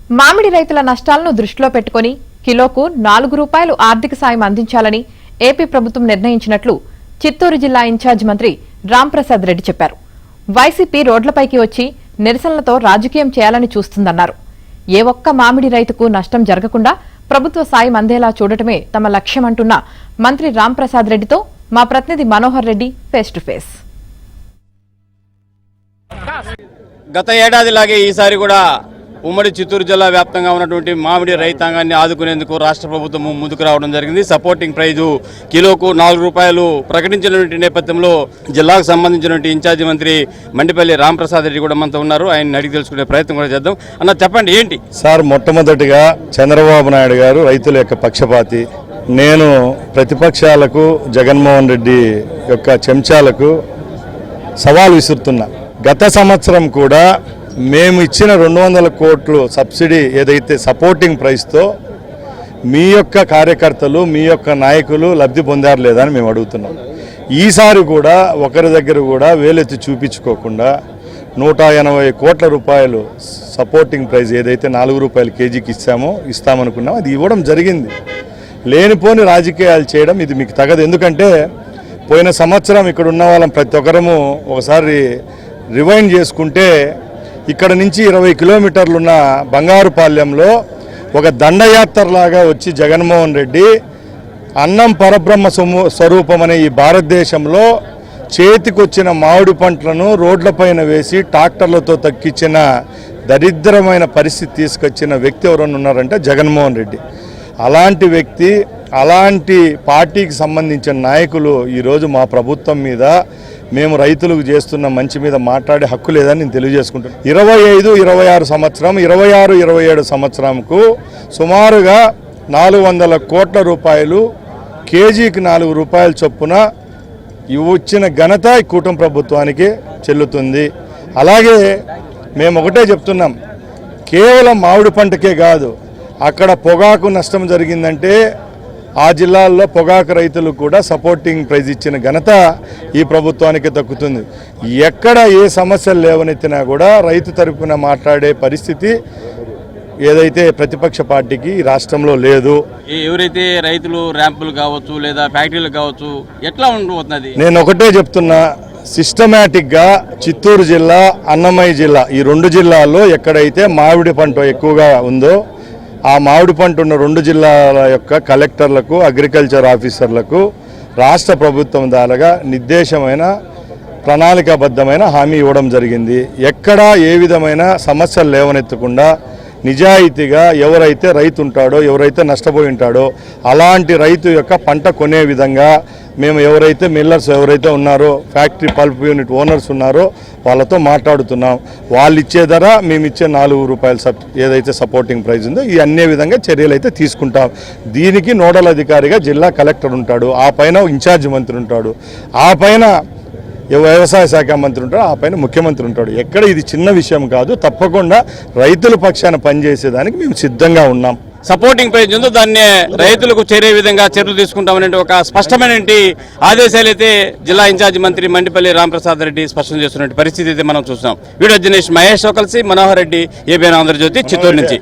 మామిడి రైతుల నష్టాలను దృష్టిలో పెట్టుకుని కిలోకు 4 రూపాయలు ఆర్థిక సాయం అందించాలని ఏపీ ప్రభుత్వం నిర్ణయించినట్లు చిత్తూరు జిల్లా ఇన్ఛార్జ్ మంత్రి రాంప్రసాద్ రెడ్డి చెప్పారు. వైసీపీ రోడ్లపైకి వచ్చి నిరసనలతో రాజకీయం చేయాలని చూస్తుందన్నారు. ఏ ఒక్క మామిడి రైతుకు నష్టం జరగకుండా ప్రభుత్వ సాయం అందేలా చూడటమే తమ లక్ష్యమంటున్న మంత్రి రాంప్రసాద్ రెడ్డితో మా ప్రతినిధి Manohar Reddy face to face. గత ఏడాదిలాగే ఈసారి కూడా ఉమ్మడి చిత్తూరు జిల్లా వ్యాప్తంగా ఉన్నటువంటి మామిడి రైతాంగాన్ని ఆదుకునేందుకు రాష్ట్ర ప్రభుత్వం ముందుకు రావడం జరిగింది. సపోర్టింగ్ ప్రైజు కిలోకు 4 రూపాయలు ప్రకటించినటువంటి నేపథ్యంలో జిల్లాకు సంబంధించినటువంటి ఇన్ఛార్జి మంత్రి మండిపల్లి రాంప్రసాద్ రెడ్డి కూడా మనతో ఉన్నారు. ఆయన అడిగి తెలుసుకునే ప్రయత్నం కూడా చేద్దాం. అన్న, చెప్పండి ఏంటి సార్? మొట్టమొదటిగా చంద్రబాబు నాయుడు గారు రైతుల యొక్క పక్షపాతి. నేను ప్రతిపక్షాలకు జగన్మోహన్ రెడ్డి యొక్క చెంచాలకు సవాల్ విసురుతున్నా. గత సంవత్సరం కూడా మేము ఇచ్చిన 200 కోట్లు సబ్సిడీ ఏదైతే సపోర్టింగ్ ప్రైస్తో మీ యొక్క కార్యకర్తలు మీ యొక్క నాయకులు లబ్ధి పొందారు లేదా అని మేము అడుగుతున్నాం. ఈసారి కూడా ఒకరి దగ్గర కూడా వేలెత్తి చూపించుకోకుండా 180 కోట్ల రూపాయలు సపోర్టింగ్ ప్రైస్ ఏదైతే 4 రూపాయలు కేజీకి ఇస్తామనుకున్నాం అది ఇవ్వడం జరిగింది. లేనిపోని రాజకీయాలు చేయడం ఇది మీకు తగదు. ఎందుకంటే పోయిన సంవత్సరం ఇక్కడ ఉన్న వాళ్ళం ప్రతి ఒక్కరము ఒకసారి రివైండ్ చేసుకుంటే ఇక్కడ నుంచి 20 కిలోమీటర్లున్న బంగారుపాలెంలో ఒక దండయాత్రలాగా వచ్చి జగన్మోహన్ రెడ్డి అన్నం పరబ్రహ్మ స్వరూపం అనే ఈ భారతదేశంలో చేతికొచ్చిన మామిడి పంటలను రోడ్లపైన వేసి ట్రాక్టర్లతో తక్కించిన దరిద్రమైన పరిస్థితి తీసుకొచ్చిన వ్యక్తి ఎవరన్నా ఉన్నారంటే జగన్మోహన్ రెడ్డి. అలాంటి వ్యక్తి, అలాంటి పార్టీకి సంబంధించిన నాయకులు ఈరోజు మా ప్రభుత్వం మీద, మేము రైతులకు చేస్తున్న మంచి మీద మాట్లాడే హక్కు లేదని నేను తెలియజేసుకుంటున్నాను. 25-26 సంవత్సరం, 26-27 సంవత్సరంకు సుమారుగా 400 కోట్ల రూపాయలు కేజీకి 4 రూపాయల చొప్పున ఇచ్చిన ఘనత ఈ కూటమి ప్రభుత్వానికి చెల్లుతుంది. అలాగే మేము ఒకటే చెప్తున్నాం, కేవలం మామిడి పంటకే కాదు, అక్కడ పొగాకు నష్టం జరిగిందంటే ఆ జిల్లాల్లో పొగాకు రైతులు కూడా సపోర్టింగ్ ప్రైజ్ ఇచ్చిన ఘనత ఈ ప్రభుత్వానికి దక్కుతుంది. ఎక్కడ ఏ సమస్యలు లేవనెత్తినా కూడా రైతు తరపున మాట్లాడే పరిస్థితి ఏదైతే ప్రతిపక్ష పార్టీకి ఈ రాష్ట్రంలో లేదు. ఎవరైతే రైతులు ర్యాంపులు కావచ్చు లేదా ఫ్యాక్టరీలు కావచ్చు ఎట్లా ఉండబోతున్నది? నేను ఒకటే చెప్తున్నా, సిస్టమేటిక్గా చిత్తూరు జిల్లా, అన్నమయ్య జిల్లా ఈ 2 జిల్లాల్లో ఎక్కడైతే మామిడి పంట ఎక్కువగా ఉందో ఆ మామిడి పంట ఉన్న 2 జిల్లాల యొక్క కలెక్టర్లకు, అగ్రికల్చర్ ఆఫీసర్లకు రాష్ట్ర ప్రభుత్వం ద్వారా నిర్దేశమైన ప్రణాళికాబద్ధమైన హామీ ఇవ్వడం జరిగింది. ఎక్కడా ఏ విధమైన సమస్యలు లేవనెత్తకుండా నిజాయితీగా ఎవరైతే రైతు ఉంటాడో, ఎవరైతే నష్టపోయి ఉంటాడో అలాంటి రైతు యొక్క పంట కొనే విధంగా మేము ఎవరైతే మిల్లర్స్ ఎవరైతే ఉన్నారో, ఫ్యాక్టరీ పల్ప్ యూనిట్ ఓనర్స్ ఉన్నారో వాళ్ళతో మాట్లాడుతున్నాం. వాళ్ళు ఇచ్చే ధర మేము ఇచ్చే 4 రూపాయలు ఏదైతే సపోర్టింగ్ ప్రైజ్ ఉందో ఈ అన్ని విధంగా చర్యలు అయితే తీసుకుంటాం. దీనికి నోడల్ అధికారిగా జిల్లా కలెక్టర్ ఉంటాడు, ఆ పైన ఇన్ఛార్జ్ మంత్రి ఉంటాడు, ఆ పైన వ్యవసాయ శాఖ మంత్రి ఉంటాడు, ఆ పైన ముఖ్యమంత్రి ఉంటాడు. ఎక్కడ ఇది చిన్న విషయం కాదు. తప్పకుండా రైతుల పక్షాన పనిచేసేదానికి మేము సిద్ధంగా ఉన్నాం. సపోర్టింగ్ ప్రైజ్ ఉందో దాన్ని రైతులకు చేరే విధంగా చర్యలు తీసుకుంటామనే ఒక స్పష్టమైన ఆదేశాలు అయితే జిల్లా ఇన్ఛార్జి మంత్రి మండిపల్లి రాంప్రసాద్ రెడ్డి స్పష్టం చేస్తున్న పరిస్థితి అయితే మనం చూస్తున్నాం. వీడియో జర్నలిస్ట్ మహేష్ కలిసి మనోహర్ రెడ్డి, ఏబిఎన్ ఆంధ్రజ్యోతి, చిత్తూరు నుంచి.